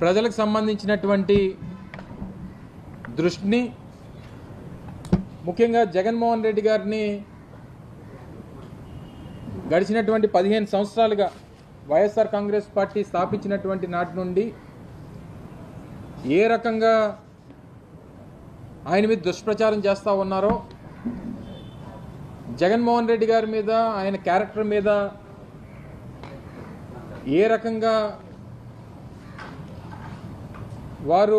ప్రజలకు సంబంధించినటువంటి దృష్టిని ముఖ్యంగా జగన్మోహన్ రెడ్డి గారిని గడిచినటువంటి 15 సంవత్సరాలుగా వైఎస్ఆర్ కాంగ్రెస్ పార్టీ స్థాపించినటువంటి నాటి నుండి ఏ రకంగా ఆయన మీద దుష్ప్రచారం చేస్తూ ఉన్నారో, జగన్మోహన్ రెడ్డి గారి మీద, ఆయన క్యారెక్టర్ మీద ఏ రకంగా వారు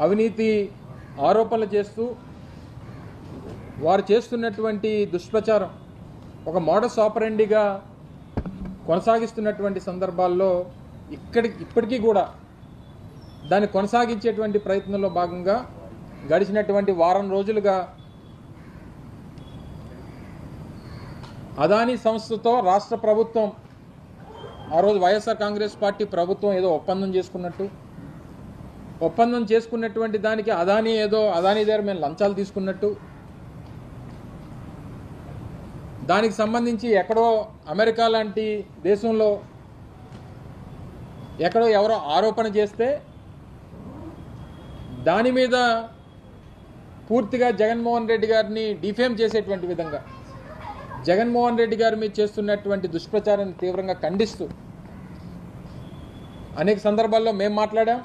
అవినీతి ఆరోపణలు చేస్తూ వారు చేస్తున్నటువంటి దుష్ప్రచారం ఒక మోడస్ ఆపరెండిగా కొనసాగిస్తున్నటువంటి సందర్భాల్లో ఇప్పటికీ కూడా దాన్ని కొనసాగించేటువంటి ప్రయత్నంలో భాగంగా గడిచినటువంటి వారం రోజులుగా అదానీ సంస్థతో రాష్ట్ర ప్రభుత్వం, ఆ రోజు వైఎస్ఆర్ కాంగ్రెస్ పార్టీ ప్రభుత్వం ఏదో ఒప్పందం చేసుకున్నటువంటి దానికి అదానీ దగ్గర మేము లంచాలు తీసుకున్నట్టు, దానికి సంబంధించి ఎక్కడో అమెరికా లాంటి దేశంలో ఎక్కడో ఎవరో ఆరోపణ చేస్తే దాని మీద పూర్తిగా జగన్మోహన్ రెడ్డి గారిని డిఫేమ్ చేసేటువంటి విధంగా జగన్మోహన్ రెడ్డి గారి మీద చేస్తున్నటువంటి దుష్ప్రచారాన్ని తీవ్రంగా ఖండిస్తూ అనేక సందర్భాల్లో మేము మాట్లాడాం.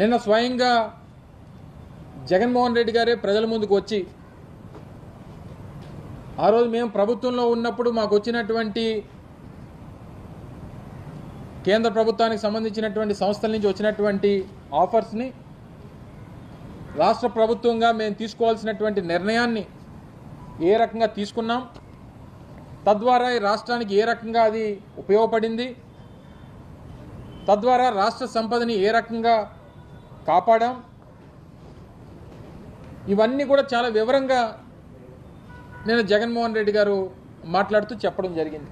నిన్న స్వయంగా జగన్మోహన్ రెడ్డి గారే ప్రజల ముందుకు వచ్చి, ఆ రోజు మేము ప్రభుత్వంలో ఉన్నప్పుడు మాకు వచ్చినటువంటి కేంద్ర ప్రభుత్వానికి సంబంధించినటువంటి సంస్థల నుంచి వచ్చినటువంటి ఆఫర్స్ని రాష్ట్ర ప్రభుత్వంగా మేము తీసుకోవాల్సినటువంటి నిర్ణయాన్ని ఏ రకంగా తీసుకున్నాం, తద్వారా ఈ రాష్ట్రానికి ఏ రకంగా అది ఉపయోగపడింది, తద్వారా రాష్ట్ర సంపదని ఏ రకంగా కాపాడాం, ఇవన్నీ కూడా చాలా వివరంగా నేను జగన్మోహన్ రెడ్డి గారు మాట్లాడుతూ చెప్పడం జరిగింది.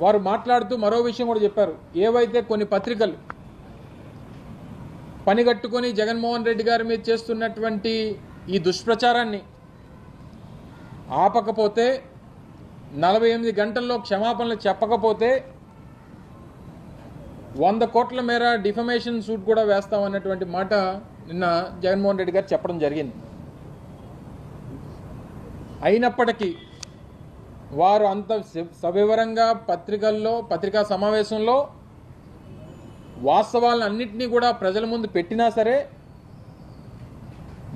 వారు మాట్లాడుతూ మరో విషయం కూడా చెప్పారు. ఏవైతే కొన్ని పత్రికలు పనిగట్టుకొని జగన్మోహన్ రెడ్డి గారి మీద చేస్తున్నటువంటి ఈ దుష్ప్రచారాన్ని ఆపకపోతే, 48 గంటల్లో క్షమాపణలు చెప్పకపోతే 100 కోట్ల మేర డిఫమేషన్ సూట్ కూడా వేస్తామన్నటువంటి మాట నిన్న జగన్మోహన్ రెడ్డి గారు చెప్పడం జరిగింది. అయినప్పటికీ వారు అంత సవివరంగా పత్రికా సమావేశంలో వాస్తవాలన్నింటినీ కూడా ప్రజల ముందు పెట్టినా సరే,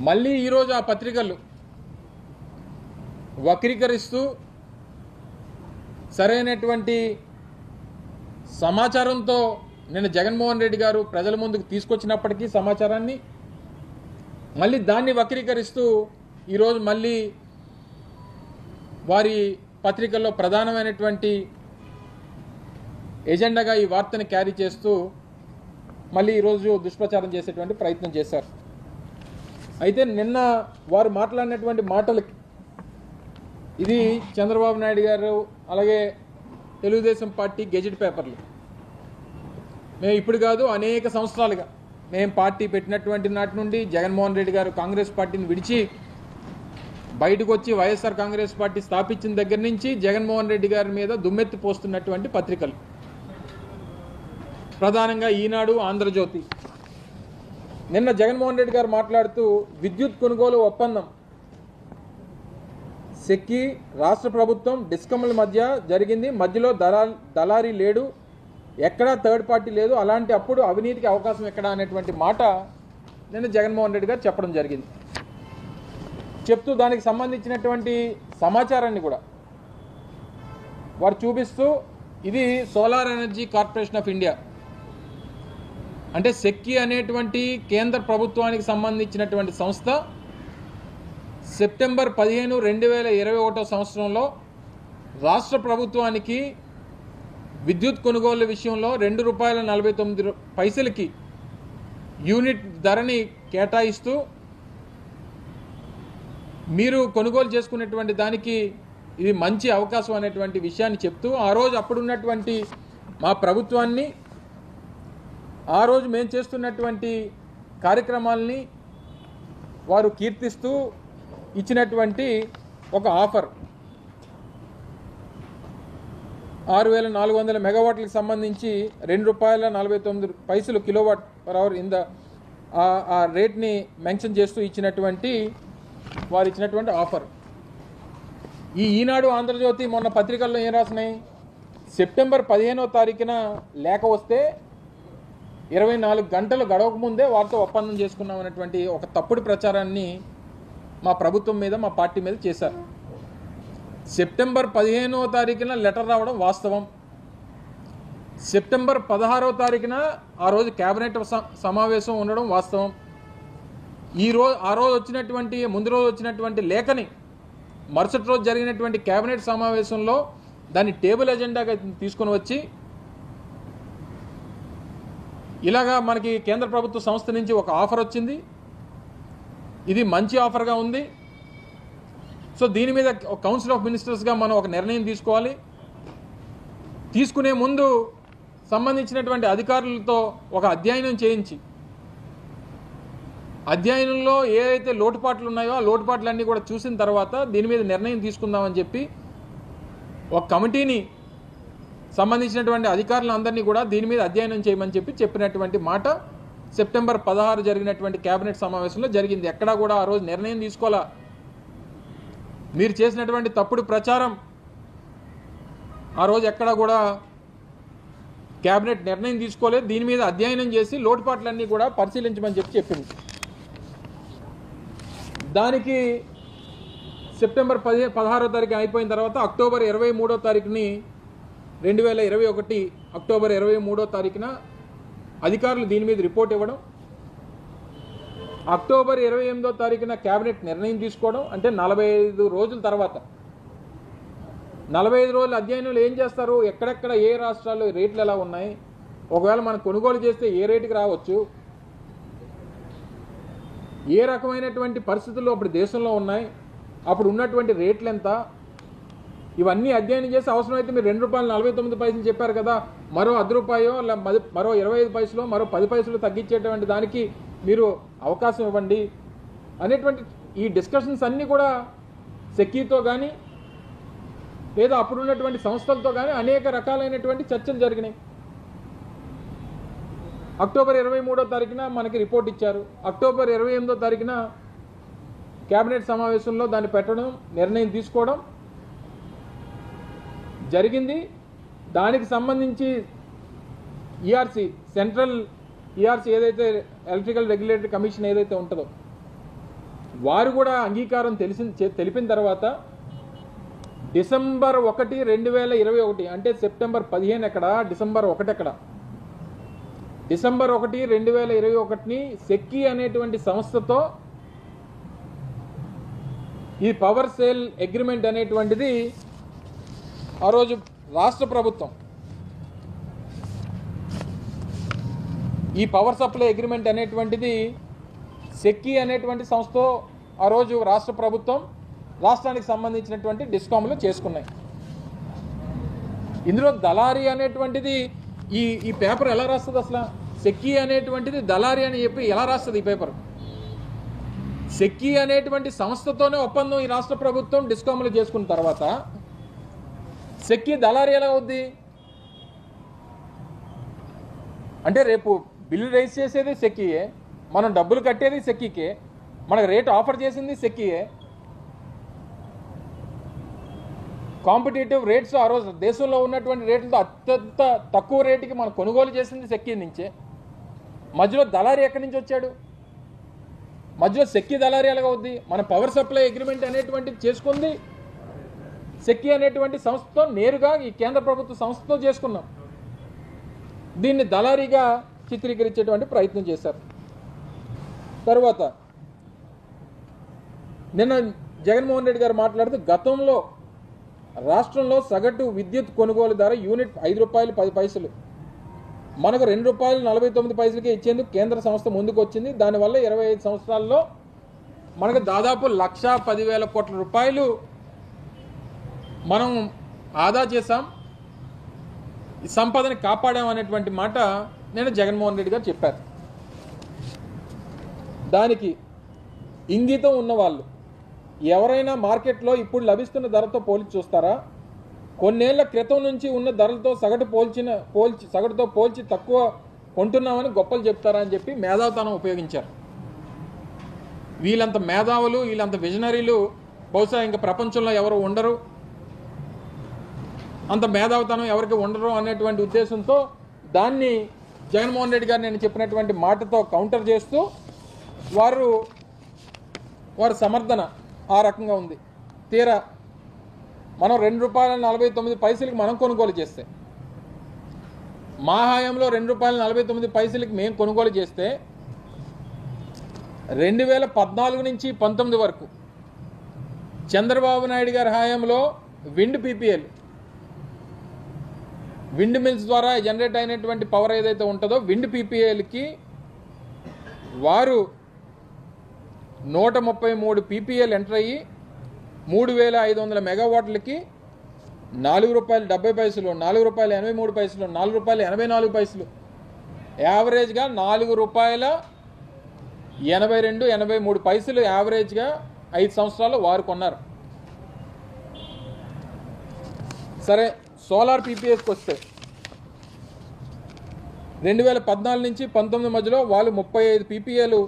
మళ్ళీ ఈరోజు ఆ పత్రికలు వక్రీకరిస్తూ సరైనటువంటి సమాచారంతో నేను జగన్మోహన్ రెడ్డి గారు ప్రజల ముందుకు తీసుకొచ్చినప్పటికీ సమాచారాన్ని మళ్ళీ దాన్ని వక్రీకరిస్తూ ఈరోజు మళ్ళీ వారి పత్రికల్లో ప్రధానమైనటువంటి ఎజెండాగా ఈ వార్తని క్యారీ చేస్తూ మళ్ళీ ఈరోజు దుష్ప్రచారం చేసేటువంటి ప్రయత్నం చేశారు. అయితే నిన్న వారు మాట్లాడినటువంటి మాటలకి, ఇది చంద్రబాబు నాయుడు గారు అలాగే తెలుగుదేశం పార్టీ గెజిట్ పేపర్లు, మేము ఇప్పుడు కాదు అనేక సంవత్సరాలుగా మేము పార్టీ పెట్టినటువంటి నాటి నుండి జగన్మోహన్ రెడ్డి గారు కాంగ్రెస్ పార్టీని విడిచి బయటకు వచ్చి వైఎస్ఆర్ కాంగ్రెస్ పార్టీ స్థాపించిన దగ్గర నుంచి జగన్మోహన్ రెడ్డి గారి మీద దుమ్మెత్తి పోస్తున్నటువంటి పత్రికలు, ప్రధానంగా ఈనాడు, ఆంధ్రజ్యోతి. నిన్న జగన్మోహన్ రెడ్డి గారు మాట్లాడుతూ విద్యుత్ కొనుగోలు ఒప్పందం సెక్కి రాష్ట్ర ప్రభుత్వం డిస్కమ్ల మధ్య జరిగింది, మధ్యలో దళారీ లేడు, ఎక్కడా థర్డ్ పార్టీ లేదు, అలాంటి అప్పుడు అవినీతికి అవకాశం ఎక్కడా అనేటువంటి మాట నిన్న జగన్మోహన్ రెడ్డి గారు చెప్పడం జరిగింది. చెప్తూ దానికి సంబంధించినటువంటి సమాచారాన్ని కూడా వారు చూపిస్తూ, ఇది solar energy corporation of India అంటే సెక్కి అనేటువంటి కేంద్ర ప్రభుత్వానికి సంబంధించినటువంటి సంస్థ సెప్టెంబర్ 15, 2021 సంవత్సరంలో రాష్ట్ర ప్రభుత్వానికి విద్యుత్ కొనుగోలు విషయంలో ₹2.49 యూనిట్ ధరని కేటాయిస్తూ మీరు కొనుగోలు చేసుకునేటువంటి దానికి ఇది మంచి అవకాశం అనేటువంటి విషయాన్ని చెప్తూ, ఆ రోజు అప్పుడున్నటువంటి మా ప్రభుత్వాన్ని, ఆ రోజు మేము చేస్తున్నటువంటి కార్యక్రమాలని వారు కీర్తిస్తూ ఇచ్చినటువంటి ఒక ఆఫర్ 6400 మెగావాట్లకు సంబంధించి ₹2.49 kilowatt per hour in the ఆ రేట్ని మెన్షన్ చేస్తూ వారు ఇచ్చినటువంటి ఆఫర్. ఈ ఈనాడు, ఆంధ్రజ్యోతి మొన్న పత్రికల్లో ఏం రాసినాయి? సెప్టెంబర్ 15వ తారీఖున లేఖ వస్తే 24 గంటలు గడవక ముందే వారితో ఒప్పందం చేసుకున్నాం అనేటువంటి ఒక తప్పుడు ప్రచారాన్ని మా ప్రభుత్వం మీద, మా పార్టీ మీద చేశారు. సెప్టెంబర్ 15వ తారీఖున లెటర్ రావడం వాస్తవం. సెప్టెంబర్ 16వ తారీఖున ఆ రోజు కేబినెట్ సమావేశం ఉండడం వాస్తవం. ఆ రోజు వచ్చినటువంటి, ముందు రోజు వచ్చినటువంటి లేఖని మరుసటి రోజు జరిగినటువంటి కేబినెట్ సమావేశంలో దాన్ని టేబుల్ ఎజెండాగా తీసుకొని వచ్చి, ఇలాగా మనకి కేంద్ర ప్రభుత్వ సంస్థ నుంచి ఒక ఆఫర్ వచ్చింది, ఇది మంచి ఆఫర్గా ఉంది, సో దీని మీద కౌన్సిల్ ఆఫ్ మినిస్టర్స్గా మనం ఒక నిర్ణయం తీసుకోవాలి, తీసుకునే ముందు సంబంధించినటువంటి అధికారులతో ఒక అధ్యయనం చేయించి, అధ్యయనంలో ఏదైతే లోటుపాట్లు ఉన్నాయో ఆ లోటుపాట్లన్నీ కూడా చూసిన తర్వాత దీని మీద నిర్ణయం తీసుకుందామని చెప్పి ఒక కమిటీని సంబంధించినటువంటి అధికారులందరినీ కూడా దీని మీద అధ్యయనం చేయమని చెప్పినటువంటి మాట సెప్టెంబర్ 16 జరిగినటువంటి కేబినెట్ సమావేశంలో జరిగింది. ఎక్కడా కూడా ఆ రోజు నిర్ణయం తీసుకోవాలా. మీరు చేసినటువంటి తప్పుడు ప్రచారం ఆ రోజు ఎక్కడా కూడా కేబినెట్ నిర్ణయం తీసుకోలేదు. దీని మీద అధ్యయనం చేసి లోటుపాట్లన్నీ కూడా పరిశీలించమని చెప్పింది. దానికి సెప్టెంబర్ 16వ తారీఖు అయిపోయిన తర్వాత అక్టోబర్ 23వ తారీఖుని 2021 అక్టోబర్ 23వ తారీఖున అధికారులు దీని మీద రిపోర్ట్ ఇవ్వడం, అక్టోబర్ 28వ తారీఖున కేబినెట్ నిర్ణయం తీసుకోవడం, అంటే 45 రోజుల తర్వాత. 45 రోజుల అధ్యయనంలో ఏం చేస్తారు? ఎక్కడెక్కడ ఏ రాష్ట్రాల్లో రేట్లు ఎలా ఉన్నాయి, ఒకవేళ మనం కొనుగోలు చేస్తే ఏ రేటుకి రావచ్చు, ఏ రకమైనటువంటి పరిస్థితుల్లో అప్పుడు దేశంలో ఉన్నాయి, అప్పుడు ఉన్నటువంటి రేట్లు ఎంత, ఇవన్నీ అధ్యయనం చేసి అవసరమైతే మీరు ₹2.49 చెప్పారు కదా, మరో ₹10 మరో 25 పైసలు, మరో 10 పైసలు తగ్గించేటువంటి దానికి మీరు అవకాశం ఇవ్వండి అనేటువంటి ఈ డిస్కషన్స్ అన్నీ కూడా సెకీతో కానీ లేదా అప్పుడున్నటువంటి సంస్థలతో కానీ అనేక రకాలైనటువంటి చర్చలు జరిగినాయి. అక్టోబర్ 23వ తారీఖున మనకి రిపోర్ట్ ఇచ్చారు. అక్టోబర్ 28వ తారీఖున కేబినెట్ సమావేశంలో దాన్ని పెట్టడం, నిర్ణయం తీసుకోవడం జరిగింది. దానికి సంబంధించి ఈఆర్సీ, సెంట్రల్ ఈఆర్సీ ఏదైతే ఎలక్ట్రికల్ రెగ్యులేటరీ కమిషన్ ఏదైతే ఉంటుందో వారు కూడా అంగీకారం తెలిపిన తర్వాత డిసెంబర్ 1, 2021 అంటే సెప్టెంబర్ 15 ఎక్కడ, డిసెంబర్ 1 ఎక్కడ? డిసెంబర్ 1, 2021ని సెక్కీ అనేటువంటి సంస్థతో ఈ పవర్ సేల్ అగ్రిమెంట్ అనేటువంటిది ఆ రోజు రాష్ట్ర ప్రభుత్వం ఈ పవర్ సప్లై అగ్రిమెంట్ అనేటువంటిది సెక్కీ అనేటువంటి సంస్థతో ఆ రోజు రాష్ట్ర ప్రభుత్వం రాష్ట్రానికి సంబంధించినటువంటి డిస్కామ్లు చేసుకున్నాయి. ఇందులో దళారీ అనేటువంటిది ఈ పేపర్ ఎలా రాస్తుంది? అసలు సెక్కీ అనేటువంటిది దళారీ అని చెప్పి ఎలా రాస్తుంది ఈ పేపర్? సెక్కీ అనేటువంటి సంస్థతోనే ఒప్పందం ఈ రాష్ట్ర ప్రభుత్వం డిస్కామ్లు చేసుకున్న తర్వాత సెక్కీ దళారీ ఎలా అవుద్ది? అంటే రేపు బిల్లు రైజ్ చేసేది సెక్కీయే, మనం డబ్బులు కట్టేది సెక్కీకే, మనకు రేట్ ఆఫర్ చేసింది సెక్కీయే. కాంపిటేటివ్ రేట్స్ ఆ రోజు దేశంలో ఉన్నటువంటి రేట్లతో అత్యంత తక్కువ రేటుకి మనం కొనుగోలు చేసింది సెక్కీ నుంచే. మధ్యలో దళారీ ఎక్కడి నుంచి వచ్చాడు? మధ్యలో సెక్కీ దళారీ ఎలాగ అవుద్ది? మన పవర్ సప్లై అగ్రిమెంట్ అనేటువంటిది చేసుకుంది సెక్కీ అనేటువంటి సంస్థతో, నేరుగా ఈ కేంద్ర ప్రభుత్వ సంస్థతో చేసుకున్నాం. దీన్ని దళారీగా చిత్రీకరించేటువంటి ప్రయత్నం చేశారు. తర్వాత నిన్న జగన్మోహన్ రెడ్డి గారు మాట్లాడుతూ గతంలో రాష్ట్రంలో సగటు విద్యుత్ కొనుగోలు ధర యూనిట్ ₹5.10, మనకు ₹2.49కే ఇచ్చేందుకు కేంద్ర సంస్థ ముందుకు వచ్చింది. దానివల్ల 25 సంవత్సరాల్లో మనకు దాదాపు ₹1,10,000 కోట్ల మనం ఆదా చేశాం, ఈ సంపదని కాపాడాం అనేటువంటి మాట నేను జగన్మోహన్ రెడ్డి గారు చెప్పారు. దానికి ఇంగితం ఉన్నవాళ్ళు ఎవరైనా మార్కెట్లో ఇప్పుడు లభిస్తున్న ధరతో పోల్చి చూస్తారా? కొన్నేళ్ల క్రితం నుంచి ఉన్న ధరలతో సగటుతో పోల్చి తక్కువ కొంటున్నామని గొప్పలు చెప్తారా అని చెప్పి మేధావితనం ఉపయోగించారు. వీళ్ళంత మేధావులు, వీళ్ళంత విజనరీలు బహుశా ఇంకా ప్రపంచంలో ఎవరు ఉండరు, అంత మేధావితనం ఎవరికి ఉండరు అనేటువంటి ఉద్దేశంతో దాన్ని జగన్మోహన్ రెడ్డి గారు నేను చెప్పినటువంటి మాటతో కౌంటర్ చేస్తూ వారి సమర్థన ఆ రకంగా ఉంది. తీరా మనం ₹2.49 మనం కొనుగోలు చేస్తే, మా హయాంలో ₹2.49 మేము కొనుగోలు చేస్తే 2014 నుంచి 19 వరకు చంద్రబాబు నాయుడు గారి హయాంలో విండ్ మిల్స్ ద్వారా జనరేట్ అయినటువంటి పవర్ ఏదైతే ఉంటుందో విండ్ పీపీఎల్కి వారు 133 పీపీఎల్ ఎంటర్ అయ్యి 3,500 మెగావాట్లకి ₹4.70, ₹4.83, ₹4.84, యావరేజ్గా ₹4.82-83 యావరేజ్గా 5 సంవత్సరాలు వారు కొన్నారు. సరే, సోలార్ పీపీఎస్కి వస్తే 2014 నుంచి 19 మధ్యలో వాళ్ళు 35 పీపీఎల్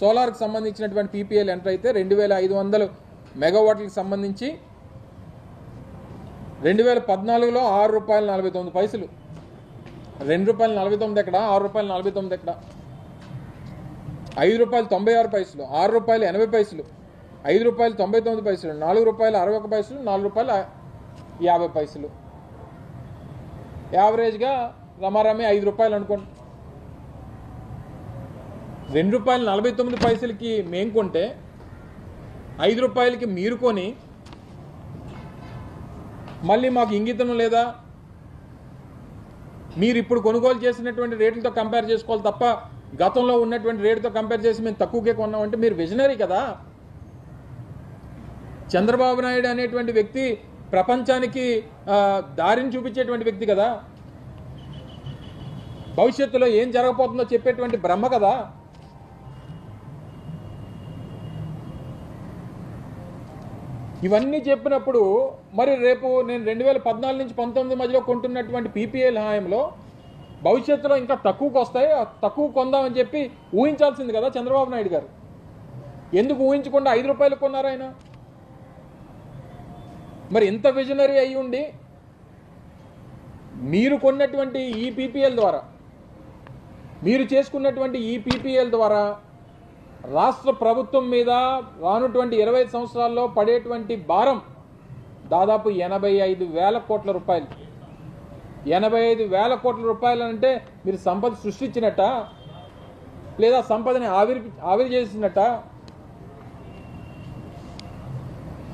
సోలార్కి సంబంధించినటువంటి పీపీఎల్ ఎంటర్ అయితే 2,500 మెగావాట్లకు సంబంధించి 2014లో ₹6.49, ₹2.49 ఎక్కడ, ₹6.49 ఎక్కడ, ₹5.96, ₹6.80, ₹5.99, ₹4.61, ₹4.50, యావరేజ్గా రమారమి ₹5 అనుకోండి. ₹2.49 మేము కొంటే ₹5 మీరు కొని మళ్ళీ మాకు ఇంగితం లేదా? మీరు ఇప్పుడు కొనుగోలు చేసినటువంటి రేట్లతో కంపేర్ చేసుకోవాలి తప్ప గతంలో ఉన్నటువంటి రేటుతో కంపేర్ చేసి మేము తక్కువకే కొన్నామంటే మీరు విజనరీ కదా. చంద్రబాబు నాయుడు అనేటువంటి వ్యక్తి ప్రపంచానికి దారిని చూపించేటువంటి వ్యక్తి కదా, భవిష్యత్తులో ఏం జరగబోతుందో చెప్పేటువంటి బ్రహ్మ కదా. ఇవన్నీ చెప్పినప్పుడు మరి రేపు నేను 2014 నుంచి 19 మధ్యలో కొంటున్నటువంటి పీపీఎల్ హాయంలో భవిష్యత్తులో ఇంకా తక్కువకు వస్తాయి, తక్కువ కొందామని చెప్పి ఊహించాల్సింది కదా చంద్రబాబు నాయుడు గారు. ఎందుకు ఊహించకుండా ₹5 కొన్నారు ఆయన? మరి ఇంత విజనరీ అయి ఉండి మీరు కొన్నటువంటి ఈ పీపీఎల్ ద్వారా, మీరు చేసుకున్నటువంటి ఈ పీపీఎల్ ద్వారా రాష్ట్ర ప్రభుత్వం మీద రానుటువంటి 25 సంవత్సరాల్లో పడేటువంటి భారం దాదాపు 85,000 కోట్ల రూపాయలు. 85,000 కోట్ల రూపాయలు అంటే మీరు సంపద సృష్టించినట్ట, లేదా సంపదని ఆవిరి చేసినట్ట?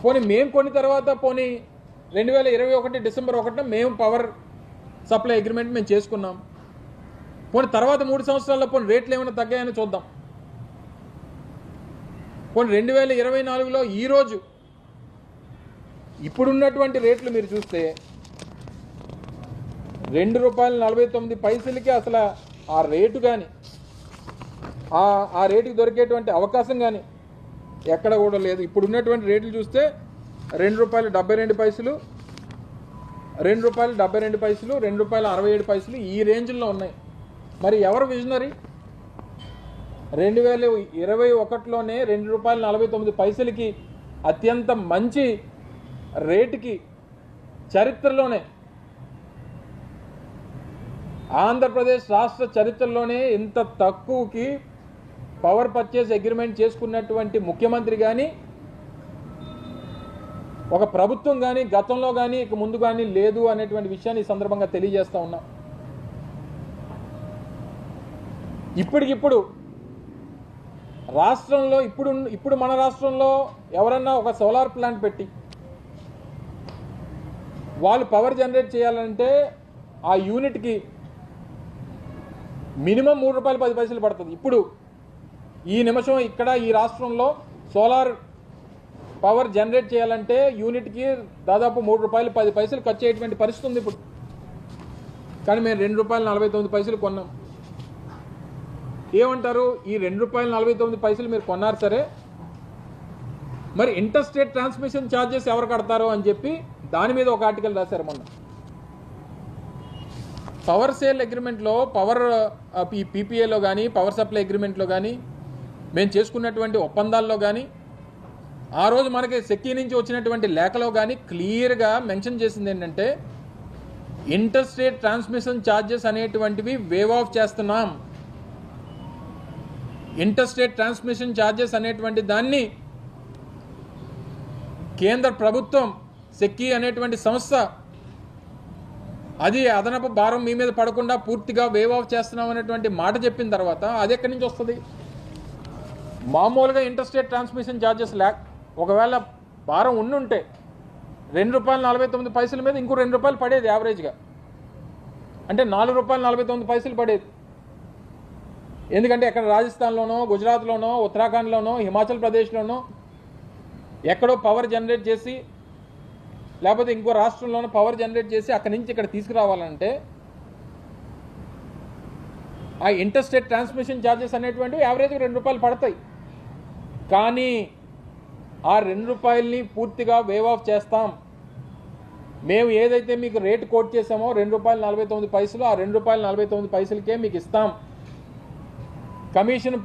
పోనీ మేము కొన్ని తర్వాత 2021 డిసెంబర్ 1న మేము పవర్ సప్లై అగ్రిమెంట్ మేము చేసుకున్నాం. పోనీ తర్వాత 3 సంవత్సరాల్లో రేట్లు ఏమైనా తగ్గాయని చూద్దాం. పోనీ 2024లో ఈరోజు ఇప్పుడున్నటువంటి రేట్లు మీరు చూస్తే ₹2.49 అసలు ఆ రేటు కానీ ఆ రేటుకి దొరికేటువంటి అవకాశం కానీ ఎక్కడ కూడా లేదు. ఇప్పుడున్నటువంటి రేట్లు చూస్తే ₹2.72, ₹2.72, ₹2.67 ఈ రేంజ్లో ఉన్నాయి. మరి ఎవరు విజనరీ? 2021లోనే ₹2.49 అత్యంత మంచి రేటుకి చరిత్రలోనే, ఆంధ్రప్రదేశ్ రాష్ట్ర చరిత్రలోనే ఇంత తక్కువకి పవర్ పర్చేస్ అగ్రిమెంట్ చేసుకున్నటువంటి ముఖ్యమంత్రి కానీ, ఒక ప్రభుత్వం కానీ గతంలో కానీ ఇక ముందు కానీ లేదు అనేటువంటి విషయాన్ని ఈ సందర్భంగా తెలియజేస్తా ఉన్నాం. ఇప్పటికిప్పుడు రాష్ట్రంలో ఇప్పుడు మన రాష్ట్రంలో ఎవరన్నా ఒక సోలార్ ప్లాంట్ పెట్టి వాళ్ళు పవర్ జనరేట్ చేయాలంటే ఆ యూనిట్కి మినిమం ₹3.10 పడుతుంది. ఇప్పుడు ఈ నిమిషం ఇక్కడ ఈ రాష్ట్రంలో సోలార్ పవర్ జనరేట్ చేయాలంటే యూనిట్కి దాదాపు ₹3.10 ఖర్చు అయ్యేటువంటి పరిస్థితి ఉంది ఇప్పుడు. కానీ మేము ₹2.49 కొన్నాం. ఏమంటారు? ఈ ₹2.49 మీరు కొన్నారు సరే, మరి ఇంటర్ స్టేట్ ట్రాన్స్మిషన్ ఛార్జెస్ ఎవరు కడతారో అని చెప్పి దాని మీద ఒక ఆర్టికల్ రాశారు మొన్న. పవర్ సేల్ అగ్రిమెంట్లో ఈ పీపీఏలో కానీ పవర్ సప్లై అగ్రిమెంట్లో కానీ మేము చేసుకున్నటువంటి ఒప్పందాల్లో కానీ ఆ రోజు మనకి సెక్కీ నుంచి వచ్చినటువంటి లేఖలో కానీ క్లియర్గా మెన్షన్ చేసింది ఏంటంటే ఇంటర్ స్టేట్ ట్రాన్స్మిషన్ ఛార్జెస్ అనేటువంటివి వేవ్ ఆఫ్ చేస్తున్నాం. ఇంటర్ స్టేట్ ట్రాన్స్మిషన్ ఛార్జెస్ అనేటువంటి దాన్ని కేంద్ర ప్రభుత్వం సెక్కీ అనేటువంటి సంస్థ అది అదనపు భారం మీ మీద పడకుండా పూర్తిగా వేవ్ ఆఫ్ చేస్తున్నాం అనేటువంటి మాట చెప్పిన తర్వాత అది ఎక్కడి నుంచి వస్తుంది? మామూలుగా ఇంటర్ స్టేట్ ట్రాన్స్మిషన్ ఛార్జెస్ ఒకవేళ భారం ఉండుంటే ₹2.49 మీద ఇంకో ₹2 పడేది యావరేజ్గా, అంటే ₹4.49 పడేది. ఎందుకంటే ఎక్కడ రాజస్థాన్లోనో గుజరాత్లోనో ఉత్తరాఖండ్లోనో హిమాచల్ ప్రదేశ్లోనో ఎక్కడో పవర్ జనరేట్ చేసి లేకపోతే ఇంకో రాష్ట్రంలోనో పవర్ జనరేట్ చేసి అక్కడి నుంచి ఇక్కడ తీసుకురావాలంటే ఆ ఇంటర్ స్టేట్ ట్రాన్స్మిషన్ ఛార్జెస్ అనేటువంటివి యావరేజ్గా ₹2 పడతాయి. కానీ ఆ ₹2ని పూర్తిగా వేవ్ ఆఫ్ చేస్తాం. మేము ఏదైతే మీకు రేటు కోట్ చేసామో ₹2.49 ఆ ₹2.49కే మీకు ఇస్తాం. కమిషన్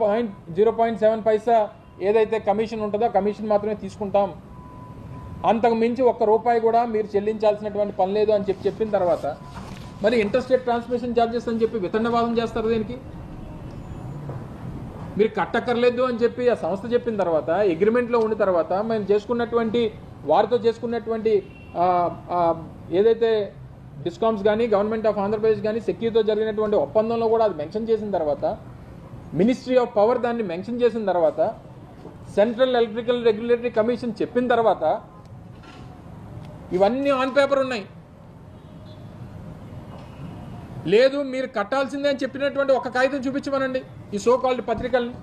0.7 ఏదైతే కమిషన్ ఉంటుందో కమిషన్ మాత్రమే తీసుకుంటాం. అంతకు మించి ₹1 కూడా మీరు చెల్లించాల్సినటువంటి పని లేదు అని చెప్పిన తర్వాత మరి ఇంటర్ స్టేట్ ట్రాన్స్మిషన్ ఛార్జెస్ అని చెప్పి వితండవాదం చేస్తారు. దేనికి? మీరు కట్టక్కర్లేదు అని చెప్పి ఆ సంస్థ చెప్పిన తర్వాత అగ్రిమెంట్లో ఉన్న తర్వాత మేము చేసుకున్నటువంటి వారితో చేసుకున్నటువంటి ఏదైతే డిస్కామ్స్ కానీ గవర్నమెంట్ ఆఫ్ ఆంధ్రప్రదేశ్ కానీ సెక్యూరిటీతో జరిగినటువంటి ఒప్పందంలో కూడా అది మెన్షన్ చేసిన తర్వాత మినిస్ట్రీ ఆఫ్ పవర్ దాన్ని మెన్షన్ చేసిన తర్వాత సెంట్రల్ ఎలక్ట్రికల్ రెగ్యులేటరీ కమిషన్ చెప్పిన తర్వాత ఇవన్నీ ఆన్ పేపర్ ఉన్నాయి. లేదు మీరు కట్టాల్సిందే అని చెప్పినటువంటి ఒక కాగితం చూపించమనండి ఈ సో కాల్డ్ పత్రికల్ని,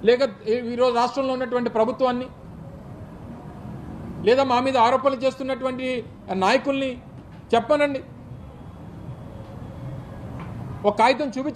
లేక ఈరోజు రాష్ట్రంలో ఉన్నటువంటి ప్రభుత్వాన్ని, లేదా మా మీద ఆరోపణలు చేస్తున్నటువంటి నాయకుల్ని చెప్పనండి. ఒక కాగితం చూపించ